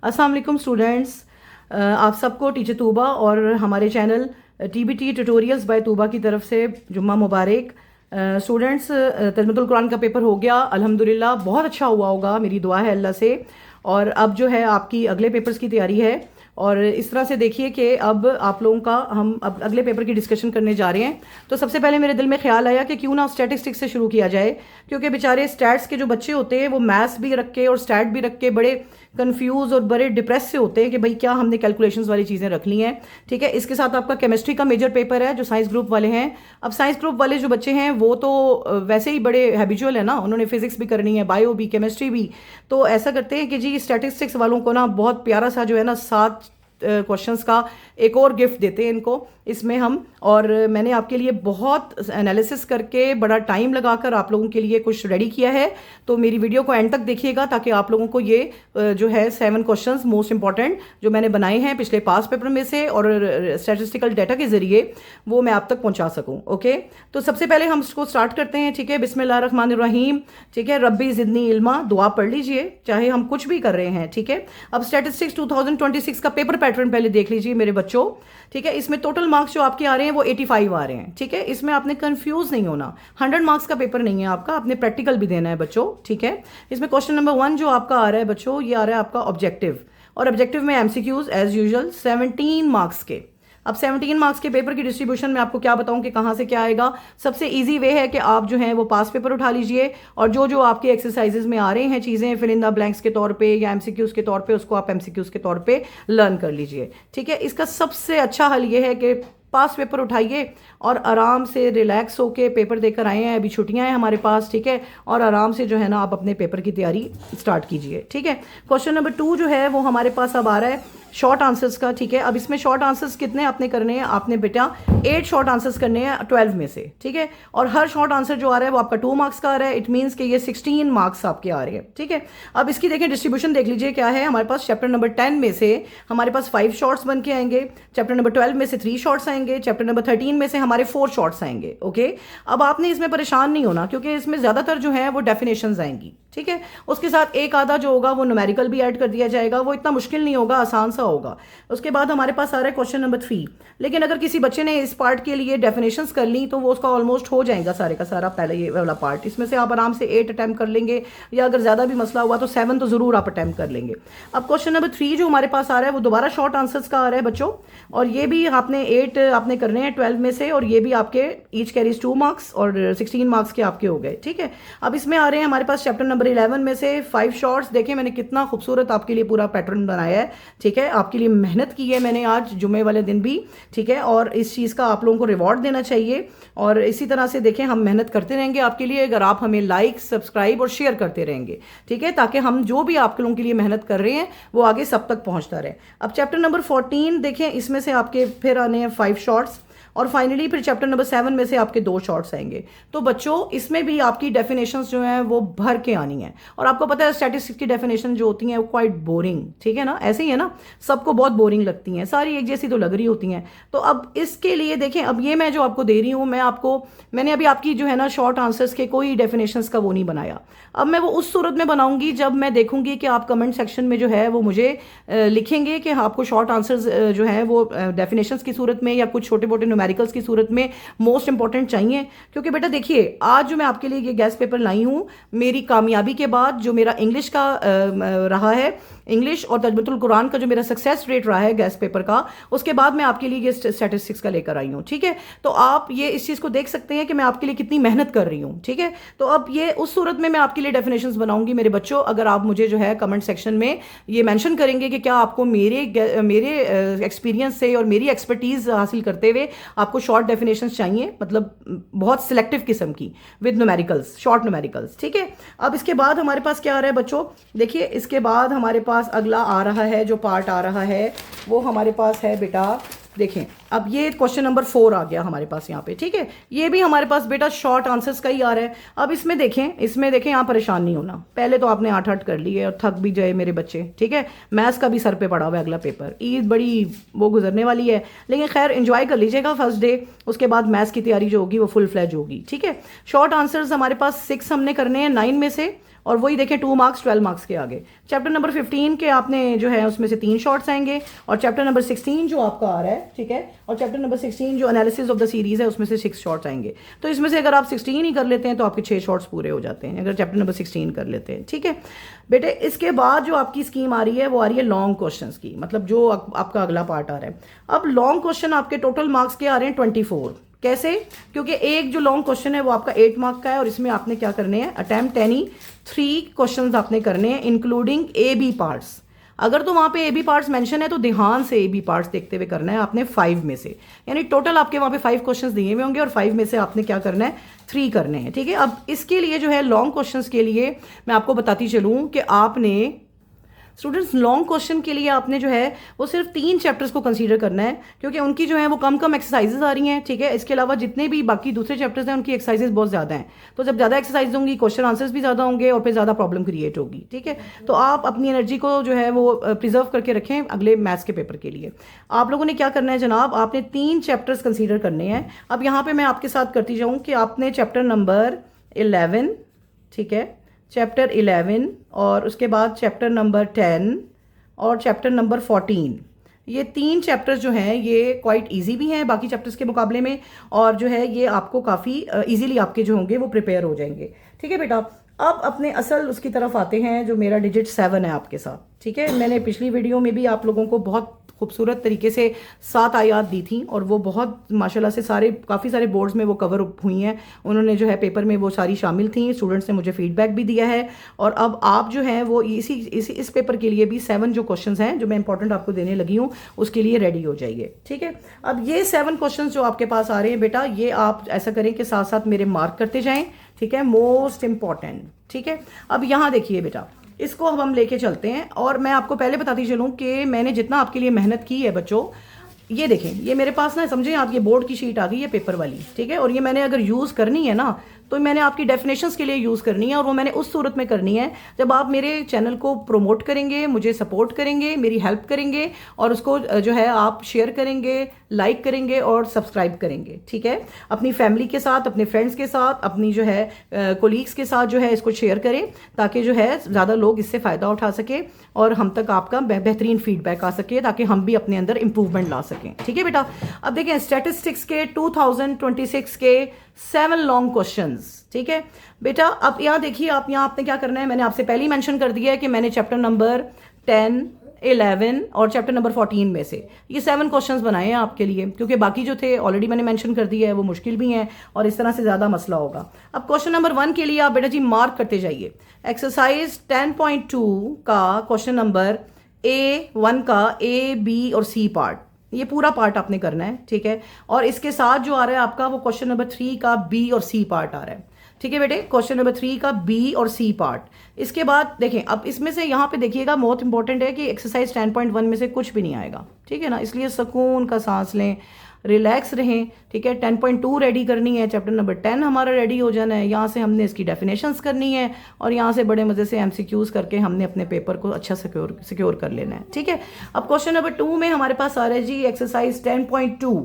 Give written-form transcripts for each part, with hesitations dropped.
अस्सलाम वालेकुम स्टूडेंट्स, आप सबको टीचर तूबा और हमारे channel TBT tutorials by Tooba की तरफ से जुम्मा मुबारक। स्टूडेंट्स, तर्जुमतुल कुरान का पेपर हो गया अल्हम्दुलिल्लाह, बहुत अच्छा हुआ होगा, मेरी दुआ है अल्लाह से। और अब जो है आपकी अगले पेपर्स की तैयारी है। और इस तरह से देखिए कि अब आप लोगों का हम अब अगले पेपर की डिस्कशन करने जा रहे हैं। तो सबसे पहले मेरे दिल में ख्याल आया कि क्यों ना स्टैटिस्टिक्स से शुरू किया जाए, क्योंकि बेचारे स्टैट्स के जो बच्चे होते हैं वो मैथ्स भी रख के और स्टैट भी रख के बड़े कंफ्यूज और बड़े डिप्रेस से होते हैं कि भाई क्या हमने कैलकुलेशंस वाली चीज़ें रख ली हैं। ठीक है, इसके साथ आपका केमिस्ट्री का मेजर पेपर है जो साइंस ग्रुप वाले हैं। अब साइंस ग्रुप वाले जो बच्चे हैं वो तो वैसे ही बड़े हैबिचुअल है ना, उन्होंने फिजिक्स भी करनी है, बायो भी, केमिस्ट्री भी। तो ऐसा करते हैं कि जी स्टैटिस्टिक्स वालों को ना बहुत प्यारा सा जो है ना 7 क्वेश्चंस का एक और गिफ्ट देते हैं इनको इसमें हम। और मैंने आपके लिए बहुत एनालिसिस करके बड़ा टाइम लगाकर आप लोगों के लिए कुछ रेडी किया है। तो मेरी वीडियो को एंड तक देखिएगा ताकि आप लोगों को ये जो है 7 क्वेश्चंस मोस्ट इंपॉर्टेंट जो मैंने बनाए हैं पिछले पास पेपर में से और स्टैटिस्टिकल डाटा के जरिए वो मैं आप तक पहुंचा सकूं। ओके, तो सबसे पहले हम इसको स्टार्ट करते हैं। ठीक है, बिस्मिल्लाहिर्रहमानिर्रहीम। ठीक है, रब्बी जिदनी इल्मा, दुआ पढ़ लीजिए चाहे हम कुछ भी कर रहे हैं। ठीक है, अब स्टैटिस्टिक्स 2026 का पेपर पैटर्न पहले देख लीजिए मेरे बच्चों। ठीक है, इसमें टोटल मार्क्स जो आपके आ रहे हैं वो 85 आ रहे हैं। ठीक है, इसमें आपने कंफ्यूज नहीं होना, 100 मार्क्स का पेपर नहीं है आपका, आपने प्रैक्टिकल भी देना है बच्चों। ठीक है, इसमें क्वेश्चन नंबर 1 जो आपका आ रहा है बच्चों, ये आ रहा है आपका ऑब्जेक्टिव, और ऑब्जेक्टिव में एमसीक्यूज एज यूजुअल 17 मार्क्स के। अब 17 मार्क्स के पेपर की डिस्ट्रीब्यूशन में आपको क्या बताऊं कि कहां से क्या आएगा। सबसे इजी वे है कि आप जो है वो पास पेपर उठा लीजिए और जो जो आपके एक्सरसाइजेज में आ रहे हैं चीज़ें फिल इन द ब्लैंक्स के तौर पे या एमसीक्यूज के तौर पे, उसको आप एमसीक्यूज के तौर पे लर्न कर लीजिए। ठीक है, इसका सबसे अच्छा हल ये है कि पास पेपर उठाइए और आराम से रिलैक्स होके पेपर देकर आए हैं, अभी छुट्टियां हैं हमारे पास। ठीक है, और आराम से जो है ना आप अपने पेपर की तैयारी स्टार्ट कीजिए। ठीक है, क्वेश्चन नंबर 2 जो है वो हमारे पास अब आ रहा है शॉर्ट आंसर्स का। ठीक है, अब इसमें शॉर्ट आंसर्स कितने आपने करने हैं, आपने बेटा 8 शॉर्ट आंसर्स करने हैं 12 में से। ठीक है, और हर शॉर्ट आंसर जो आ रहा है वो आपका 2 मार्क्स का आ रहा है। इट मीन्स कि ये 16 मार्क्स आपके आ रहे हैं। ठीक है, अब इसकी देखें डिस्ट्रीब्यूशन देख लीजिए क्या है हमारे पास। चैप्टर नंबर 10 में से हमारे पास 5 शॉर्ट्स बन के आएंगे, चैप्टर नंबर 12 में से 3 शॉर्ट्स आएंगे, चैप्टर नंबर 13 में से हमारे 4 शॉर्ट्स आएंगे। ओके, अब आपने इसमें परेशान नहीं होना क्योंकि इसमें ज्यादातर जो है वो डेफिनेशंस आएंगी। ठीक है, उसके साथ एक आधा जो होगा वो न्यूमेरिकल भी ऐड कर दिया जाएगा, वो इतना मुश्किल नहीं होगा, आसान सा होगा। उसके बाद हमारे पास आ रहा है क्वेश्चन नंबर 3। लेकिन अगर किसी बच्चे ने इस पार्ट के लिए डेफिनेशंस कर ली तो वो उसका ऑलमोस्ट हो जाएगा सारे का सारा पहले ये वाला पार्ट। इसमें से आप आराम से 8 अटैम्प्ट कर लेंगे, या अगर ज्यादा भी मसला हुआ तो 7 तो जरूर आप अटैम्प्ट कर लेंगे। अब क्वेश्चन नंबर 3 जो हमारे पास आ रहा है वो दोबारा शॉर्ट आंसर्स का आ रहा है बच्चों, और ये भी आपने 8 आपने करने हैं 12 में से, और ये भी आपके ईच कैरीज 2 मार्क्स और 16 मार्क्स के आपके हो गए। ठीक है, अब इसमें आ रहे हैं हमारे पास चैप्टर नंबर 11 में से 5 शॉर्ट्स। देखिए मैंने कितना खूबसूरत आपके लिए पूरा पैटर्न बनाया है। ठीक है, आपके लिए मेहनत की है मैंने आज जुमे वाले दिन भी। ठीक है, और इस चीज़ का आप लोगों को रिवॉर्ड देना चाहिए, और इसी तरह से देखें हम मेहनत करते रहेंगे आपके लिए अगर आप हमें लाइक, सब्सक्राइब और शेयर करते रहेंगे। ठीक है, ताकि हम जो भी आप लोगों के लिए मेहनत कर रहे हैं वो आगे सब तक पहुंचता रहे। अब चैप्टर नंबर 14 देखें, इसमें से आपके फिर आने हैं 5 शॉर्ट्स, और फाइनली फिर चैप्टर नंबर 7 में से आपके 2 शॉर्ट्स आएंगे। तो बच्चों इसमें भी आपकी डेफिनेशंस जो हैं वो भर के आनी है, और आपको पता है स्टैटिस्टिक्स की डेफिनेशन जो होती हैं वो क्वाइट बोरिंग, ठीक है ना, ऐसे ही है ना, सबको बहुत बोरिंग लगती हैं, सारी एक जैसी तो लग रही होती हैं। तो अब इसके लिए देखें, अब ये मैं जो आपको दे रही हूँ मैंने अभी आपकी जो है ना शॉर्ट आंसर्स के कोई डेफिनेशंस का वो नहीं बनाया। अब मैं वो उस सूरत में बनाऊंगी जब मैं देखूंगी कि आप कमेंट सेक्शन में जो है वो मुझे लिखेंगे कि आपको शॉर्ट आंसर्स जो है वो डेफिनेशंस की सूरत में या कुछ छोटे मोटे न्यूमेरिकल्स की सूरत में मोस्ट इंपॉर्टेंट चाहिए। क्योंकि बेटा देखिए आज जो मैं आपके लिए ये गैस पेपर लाई हूँ, मेरी कामयाबी के बाद जो मेरा इंग्लिश का रहा है, इंग्लिश और तर्जुमतुल कुरान का जो मेरा सक्सेस रेट रहा है गैस पेपर का, उसके बाद मैं आपके लिए ये स्टैटिस्टिक्स का लेकर आई हूँ। ठीक है, तो आप ये इस चीज़ को देख सकते हैं कि मैं आपके लिए कितनी मेहनत कर रही हूँ। ठीक है, तो अब ये उस सूरत में मैं आपके लिए डेफिनेशंस बनाऊंगी मेरे बच्चों, अगर आप मुझे जो है कमेंट सेक्शन में ये मेंशन करेंगे कि क्या आपको मेरे एक्सपीरियंस से और मेरी एक्सपर्टीज हासिल करते हुए आपको शॉर्ट डेफिनेशंस चाहिए, मतलब बहुत सिलेक्टिव किस्म की विद न्यूमेरिकल्स, शॉर्ट न्यूमेरिकल्स। ठीक है, अब इसके बाद हमारे पास क्या आ रहा है बच्चों, देखिए इसके बाद हमारे पास अगला आ रहा है जो पार्ट आ रहा है वो हमारे पास है बेटा, देखें अब ये क्वेश्चन नंबर 4 आ गया हमारे पास यहाँ पे, ठीक है। ये भी हमारे पास बेटा शॉर्ट आंसर्स का ही आ रहा है। अब इसमें देखें यहाँ परेशान नहीं होना। पहले तो आपने 8 कर लिए और थक भी जाए मेरे बच्चे, ठीक है। मैथ्स का भी सर पे पड़ा हुआ है अगला पेपर, ईद बड़ी वो गुजरने वाली है, लेकिन खैर एंजॉय कर लीजिएगा फर्स्ट डे। उसके बाद मैथ्स की तैयारी जो होगी वो फुल फ्लैज होगी, ठीक है। शॉर्ट आंसर्स हमारे पास 6 हमने करने हैं 9 में से, और वही देखें 2 मार्क्स 12 मार्क्स के आगे। चैप्टर नंबर 15 के आपने जो है उसमें से 3 शॉर्ट्स आएंगे, और चैप्टर नंबर 16 जो आपका आ रहा है, ठीक है, और चैप्टर नंबर 16 जो एनालिसिस ऑफ द सीरीज है उसमें से 6 शॉर्ट्स आएंगे। तो इसमें से अगर आप 16 ही कर लेते हैं तो आपके 6 शॉर्ट्स पूरे हो जाते हैं, अगर चैप्टर नंबर 16 कर लेते हैं, ठीक है बेटे। इसके बाद जो आपकी स्कीम आ रही है वो आ रही है लॉन्ग क्वेश्चन की, मतलब जो आपका अगला पार्ट आ रहा है। अब लॉन्ग क्वेश्चन आपके टोटल मार्क्स के आ रहे हैं 24। कैसे? क्योंकि एक जो लॉन्ग क्वेश्चन है वो आपका 8 मार्क का है, और इसमें आपने क्या करने हैं, अटेम्प्ट एनी 3 क्वेश्चंस आपने करने हैं इंक्लूडिंग ए बी पार्ट्स। अगर तो वहाँ पे ए बी पार्ट्स मेंशन है तो ध्यान से ए बी पार्ट्स देखते हुए करना है आपने 5 में से, यानी टोटल आपके वहाँ पे 5 क्वेश्चंस दिए हुए होंगे और 5 में से आपने क्या करना है, 3 करने हैं, ठीक है। अब इसके लिए जो है लॉन्ग क्वेश्चंस के लिए मैं आपको बताती चलूँ कि आपने स्टूडेंट्स लॉन्ग क्वेश्चन के लिए आपने जो है वो सिर्फ 3 चैप्टर्स को कंसीडर करना है, क्योंकि उनकी जो है वो कम एक्सरसाइजेज आ रही हैं, ठीक है। इसके अलावा जितने भी बाकी दूसरे चैप्टर्स हैं उनकी एक्सरसाइजेज बहुत ज़्यादा हैं, तो जब ज़्यादा एक्सरसाइज होंगी क्वेश्चन आंसर्स भी ज़्यादा होंगे और फिर ज़्यादा प्रॉब्लम क्रिएट होगी, ठीक है। तो आप अपनी एनर्जी को जो है वो प्रिजर्व करके रखें अगले मैथ्स के पेपर के लिए। आप लोगों ने क्या करना है जनाब, आपने 3 चैप्टर्स कंसीडर करने हैं। अब यहाँ पर मैं आपके साथ करती जाऊँ कि आपने चैप्टर नंबर 11, ठीक है, चैप्टर 11 और उसके बाद चैप्टर नंबर 10 और चैप्टर नंबर 14, ये 3 चैप्टर्स जो हैं ये क्वाइट इजी भी हैं बाकी चैप्टर्स के मुकाबले में, और जो है ये आपको काफ़ी इजीली आपके जो होंगे वो प्रिपेयर हो जाएंगे, ठीक है बेटा। अब अपने असल उसकी तरफ आते हैं जो मेरा डिजिट 7 है आपके साथ, ठीक है। मैंने पिछली वीडियो में भी आप लोगों को बहुत खूबसूरत तरीके से 7 आयात दी थी, और वो बहुत माशाल्लाह से काफ़ी सारे बोर्ड्स में वो कवर हुई हैं, उन्होंने जो है पेपर में वो सारी शामिल थी। स्टूडेंट्स ने मुझे फीडबैक भी दिया है, और अब आप जो हैं वो इस पेपर के लिए भी 7 जो क्वेश्चंस हैं जो मैं इंपॉर्टेंट आपको देने लगी हूँ उसके लिए रेडी हो जाइए, ठीक है। अब ये 7 क्वेश्चंस जो आपके पास आ रहे हैं बेटा, ये आप ऐसा करें कि साथ साथ मेरे मार्क करते जाएं, ठीक है, मोस्ट इंपॉर्टेंट, ठीक है। अब यहाँ देखिए बेटा, इसको अब हम लेके चलते हैं, और मैं आपको पहले बताती चलूँ कि मैंने जितना आपके लिए मेहनत की है बच्चों, ये देखें, ये मेरे पास ना समझें आप, ये बोर्ड की शीट आ गई है पेपर वाली, ठीक है, और ये मैंने अगर यूज़ करनी है ना तो मैंने आपकी डेफिनेशंस के लिए यूज़ करनी है, और वो मैंने उस सूरत में करनी है जब आप मेरे चैनल को प्रमोट करेंगे, मुझे सपोर्ट करेंगे, मेरी हेल्प करेंगे, और उसको जो है आप शेयर करेंगे, लाइक करेंगे और सब्सक्राइब करेंगे, ठीक है। अपनी फैमिली के साथ, अपने फ्रेंड्स के साथ, अपनी जो है कोलीग्स के साथ जो है इसको शेयर करें, ताकि जो है ज़्यादा लोग इससे फ़ायदा उठा सके और हम तक आपका बेहतरीन फीडबैक आ सके, ताकि हम भी अपने अंदर इंप्रूवमेंट ला सकें, ठीक है बेटा। अब देखें स्टैटिस्टिक्स के 2026 के 7 लॉन्ग क्वेश्चंस, ठीक है बेटा। अब यहाँ देखिए, आप यहाँ आपने क्या करना है, मैंने आपसे पहले ही मेंशन कर दिया है कि मैंने चैप्टर नंबर 10, 11 और चैप्टर नंबर 14 में से ये 7 क्वेश्चंस बनाए हैं आपके लिए, क्योंकि बाकी जो थे ऑलरेडी मैंने मेंशन कर दिया है, वो मुश्किल भी हैं और इस तरह से ज़्यादा मसला होगा। अब क्वेश्चन नंबर 1 के लिए आप बेटा जी मार्क करते जाइए। एक्सरसाइज 10.2 का क्वेश्चन नंबर A1 का A, B और C पार्ट, ये पूरा पार्ट आपने करना है, ठीक है। और इसके साथ जो आ रहा है आपका वो क्वेश्चन नंबर 3 का B और C पार्ट आ रहा है, ठीक है बेटे। क्वेश्चन नंबर 3 का B और C पार्ट। इसके बाद देखें, अब इसमें से यहाँ पे देखिएगा बहुत इंपॉर्टेंट है कि एक्सरसाइज 10.1 में से कुछ भी नहीं आएगा, ठीक है ना, इसलिए सुकून का सांस लें, रिलैक्स रहें, ठीक है। 10.2 रेडी करनी है, चैप्टर नंबर 10 हमारा रेडी हो जाना है, यहाँ से हमने इसकी डेफिनेशंस करनी है, और यहाँ से बड़े मज़े से MCQs करके हमने अपने पेपर को अच्छा सिक्योर कर लेना है, ठीक है। अब क्वेश्चन नंबर 2 में हमारे पास आ रहा है जी एक्सरसाइज 10.2।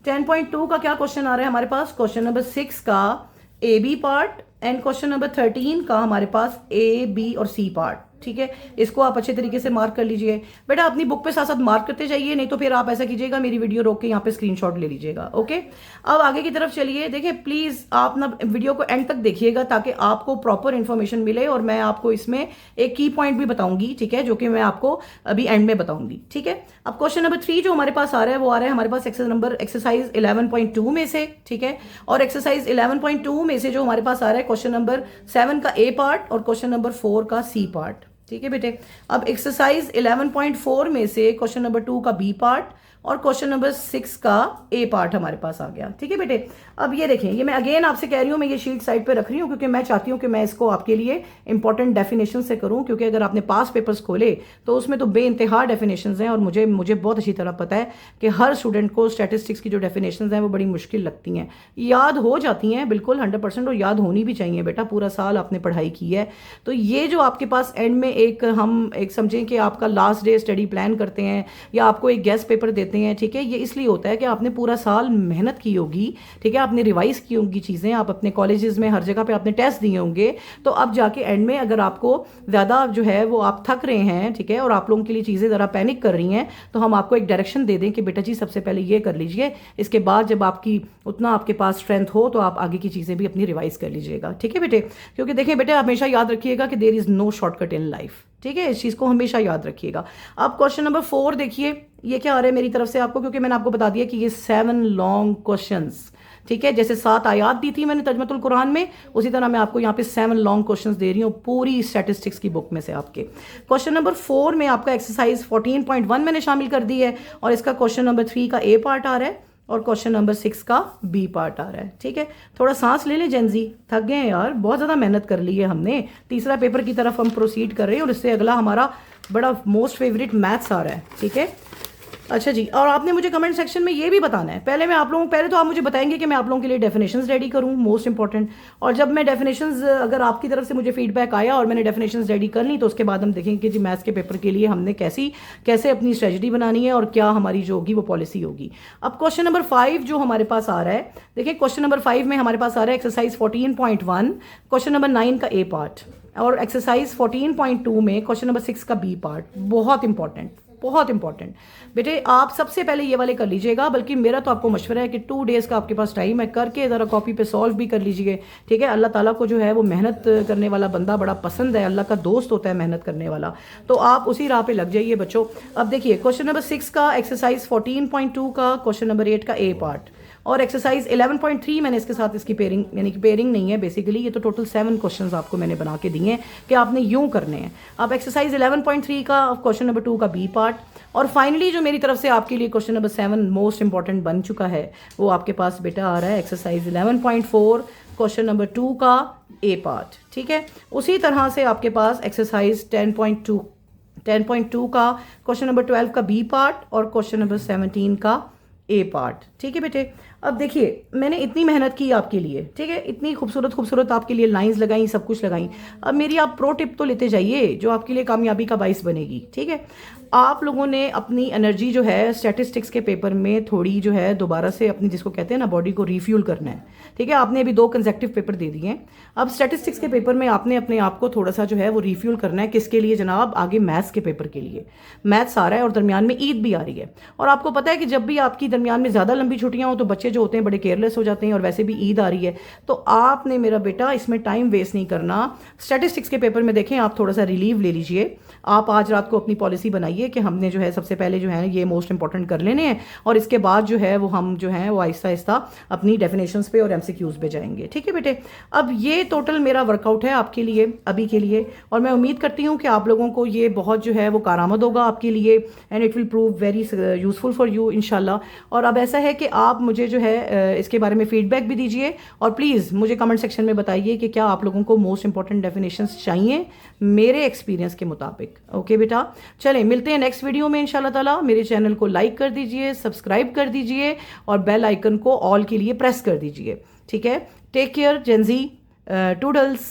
10.2 का क्या क्वेश्चन आ रहा है हमारे पास, क्वेश्चन नंबर 6 का AB part and question number 13 का हमारे पास A, B और C पार्ट, ठीक है। इसको आप अच्छे तरीके से मार्क कर लीजिए बेटा, अपनी बुक पे साथ साथ मार्क करते जाइए, नहीं तो फिर आप ऐसा कीजिएगा मेरी वीडियो रोक के यहाँ पे स्क्रीनशॉट ले लीजिएगा, ओके। अब आगे की तरफ चलिए, देखिए प्लीज़ आप ना वीडियो को एंड तक देखिएगा ताकि आपको प्रॉपर इन्फॉर्मेशन मिले, और मैं आपको इसमें एक की पॉइंट भी बताऊंगी, ठीक है, जो कि मैं आपको अभी एंड में बताऊंगी, ठीक है। अब क्वेश्चन नंबर 3 जो हमारे पास आ रहा है वो आ रहा है हमारे पास एक्सरसाइज 11.2 में से, ठीक है। और एक्सरसाइज 11.2 में से जो हमारे पास आ रहा है क्वेश्चन नंबर 7 का A पार्ट और क्वेश्चन नंबर 4 का C पार्ट, ठीक है बेटे। अब एक्सरसाइज 11.4 में से क्वेश्चन नंबर 2 का B पार्ट और क्वेश्चन नंबर 6 का ए पार्ट हमारे पास आ गया। ठीक है बेटे, अब ये देखें, ये मैं अगेन आपसे कह रही हूँ, मैं ये शीट साइड पे रख रही हूँ क्योंकि मैं चाहती हूँ कि मैं इसको आपके लिए इंपॉर्टेंट डेफिनेशन से करूँ, क्योंकि अगर आपने पास पेपर्स खोले तो उसमें तो बेइंतहा डेफिनेशंस हैं और मुझे बहुत अच्छी तरह पता है कि हर स्टूडेंट को स्टैटिस्टिक्स की जो डेफिनेशंस हैं वो बड़ी मुश्किल लगती हैं। याद हो जाती हैं बिल्कुल 100%, और याद होनी भी चाहिए बेटा, पूरा साल आपने पढ़ाई की है। तो ये जो आपके पास एंड में हम एक समझें कि आपका लास्ट डे स्टडी प्लान करते हैं या आपको एक गेस्ट पेपर देते हैं, ठीक है, ये इसलिए होता है कि आपने पूरा साल मेहनत की होगी, ठीक है, आपने रिवाइज की होंगी चीज़ें, आप अपने कॉलेजेस में हर जगह पे आपने टेस्ट दिए होंगे, तो अब जाके एंड में अगर आपको ज़्यादा जो है वो आप थक रहे हैं, ठीक है, और आप लोगों के लिए चीज़ें ज़रा पैनिक कर रही हैं, तो हम आपको एक डायरेक्शन दे दें कि बेटा जी सबसे पहले ये कर लीजिए, इसके बाद जब आपकी उतना आपके पास स्ट्रेंथ हो तो आप आगे की चीज़ें भी अपनी रिवाइज कर लीजिएगा। ठीक है बेटे, क्योंकि देखें बेटे, हमेशा याद रखिएगा कि there is no shortcut in life. ठीक है, इस चीज़ को हमेशा याद रखिएगा। अब क्वेश्चन नंबर 4 देखिए, ये क्या आ रहा है मेरी तरफ से आपको, क्योंकि मैंने आपको बता दिया कि ये 7 लॉन्ग क्वेश्चंस, ठीक है, जैसे 7 आयात दी थी मैंने तर्जुमतुल कुरान में, उसी तरह मैं आपको यहाँ पे 7 लॉन्ग क्वेश्चंस दे रही हूँ पूरी स्टैटिस्टिक्स की बुक में से आपके। क्वेश्चन नंबर 4 में आपका एक्सरसाइज 14.1 मैंने शामिल कर दी है, और इसका क्वेश्चन नंबर 3 का ए पार्ट आ रहा है और क्वेश्चन नंबर 6 का बी पार्ट आ रहा है। ठीक है, थोड़ा सांस ले लें जेंजी, थक गए हैं यार, बहुत ज़्यादा मेहनत कर ली है हमने। तीसरा पेपर की तरफ हम प्रोसीड कर रहे हैं और इससे अगला हमारा बड़ा मोस्ट फेवरेट मैथ्स आ रहा है। ठीक है, अच्छा जी, और आपने मुझे कमेंट सेक्शन में ये भी बताना है, पहले तो आप मुझे बताएंगे कि मैं आप लोगों के लिए डेफिनेशंस रेडी करूं, मोस्ट इंपॉर्टेंट, और जब मैं डेफिनेशंस, अगर आपकी तरफ से मुझे फीडबैक आया और मैंने डेफिनेशंस रेडी कर ली, तो उसके बाद हम देखेंगे कि जी मैथ्स के पेपर के लिए हमने कैसे अपनी स्ट्रेटजी बनानी है और क्या हमारी जो होगी वो पॉलिसी होगी। अब क्वेश्चन नंबर 5 जो हमारे पास आ रहा है, देखिए क्वेश्चन नंबर 5 में हमारे पास आ रहा है एक्सरसाइज 14.1 क्वेश्चन नंबर 9 का ए पार्ट, और एक्सरसाइज 14.2 में क्वेश्चन नंबर 6 का बी पार्ट। बहुत इंपॉर्टेंट बेटे, आप सबसे पहले ये वाले कर लीजिएगा, बल्कि मेरा तो आपको मशवरा है कि 2 डेज का आपके पास टाइम है, करके ज़रा कॉपी पे सॉल्व भी कर लीजिए। ठीक है, अल्लाह ताला को जो है वो मेहनत करने वाला बंदा बड़ा पसंद है, अल्लाह का दोस्त होता है मेहनत करने वाला, तो आप उसी राह पे लग जाइए बच्चों। अब देखिए क्वेश्चन नंबर 6 का एक्सरसाइज 14.2 का क्वेश्चन नंबर 8 का ए पार्ट, और एक्सरसाइज 11.3 मैंने इसके साथ इसकी पेयरिंग, यानी कि पेयरिंग नहीं है बेसिकली, ये तो टोटल 7 क्वेश्चंस आपको मैंने बना के दिए हैं कि आपने यूं करने हैं। अब एक्सरसाइज 11.3 का क्वेश्चन नंबर 2 का बी पार्ट, और फाइनली जो मेरी तरफ से आपके लिए क्वेश्चन नंबर 7 मोस्ट इंपॉर्टेंट बन चुका है, वो आपके पास बेटा आ रहा है एक्सरसाइज 11.4 क्वेश्चन नंबर 2 का ए पार्ट। ठीक है, उसी तरह से आपके पास एक्सरसाइज 10.2 का क्वेश्चन नंबर 12 का बी पार्ट और क्वेश्चन नंबर 17 का ए पार्ट। ठीक है बेटे, अब देखिए मैंने इतनी मेहनत की आपके लिए, ठीक है, इतनी खूबसूरत आपके लिए लाइंस लगाई, सब कुछ लगाई। अब मेरी आप प्रो टिप तो लेते जाइए जो आपके लिए कामयाबी का बाइस बनेगी। ठीक है, आप लोगों ने अपनी एनर्जी जो है स्टैटिस्टिक्स के पेपर में थोड़ी जो है दोबारा से अपनी, जिसको कहते हैं ना, बॉडी को रिफ्यूल करना है। ठीक है, आपने अभी 2 कंसेक्टिव पेपर दे दिए हैं, अब स्टैटिस्टिक्स के पेपर में आपने अपने आप को थोड़ा सा जो है वो रिफ्यूल करना है। किसके लिए जनाब? आगे मैथ्स के पेपर के लिए। मैथ्स आ रहा है और दरमियान में ईद भी आ रही है, और आपको पता है कि जब भी आपकी दरमियान में ज़्यादा लंबी छुट्टियां हो तो बच्चे जो होते हैं बड़े केयरलेस हो जाते हैं, और वैसे भी ईद आ रही है, तो आपने मेरा बेटा इसमें टाइम वेस्ट नहीं करना। स्टैटिस्टिक्स के पेपर में देखें, आप थोड़ा सा रिलीव ले लीजिए। आप आज रात को अपनी पॉलिसी बनाइए कि हमने जो है सबसे पहले जो है ये मोस्ट इंपॉर्टेंट कर लेने हैं, और इसके बाद जो है वो हम जो है वो आहिस्ता आहिस्ता अपनी डेफिनेशंस पे और एमसीक्यूज पे जाएंगे। ठीक है बेटे, अब ये टोटल मेरा वर्कआउट है आपके लिए अभी के लिए, और मैं उम्मीद करती हूँ कि आप लोगों को ये बहुत जो है वो कारआमद होगा आपके लिए, and it will prove very useful for you इंशाल्लाह। और अब ऐसा है कि आप मुझे जो है इसके बारे में फीडबैक भी दीजिए, और प्लीज़ मुझे कमेंट सेक्शन में बताइए कि क्या आप लोगों को मोस्ट इंपॉर्टेंट डेफिनेशंस चाहिए मेरे एक्सपीरियंस के मुताबिक। ओके बेटा, चलें मिलते हैं नेक्स्ट वीडियो में इंशाल्लाह ताला। मेरे चैनल को लाइक कर दीजिए, सब्सक्राइब कर दीजिए, और बेल आइकन को ऑल के लिए प्रेस कर दीजिए। ठीक है, टेक केयर जेंजी, टूडल्स।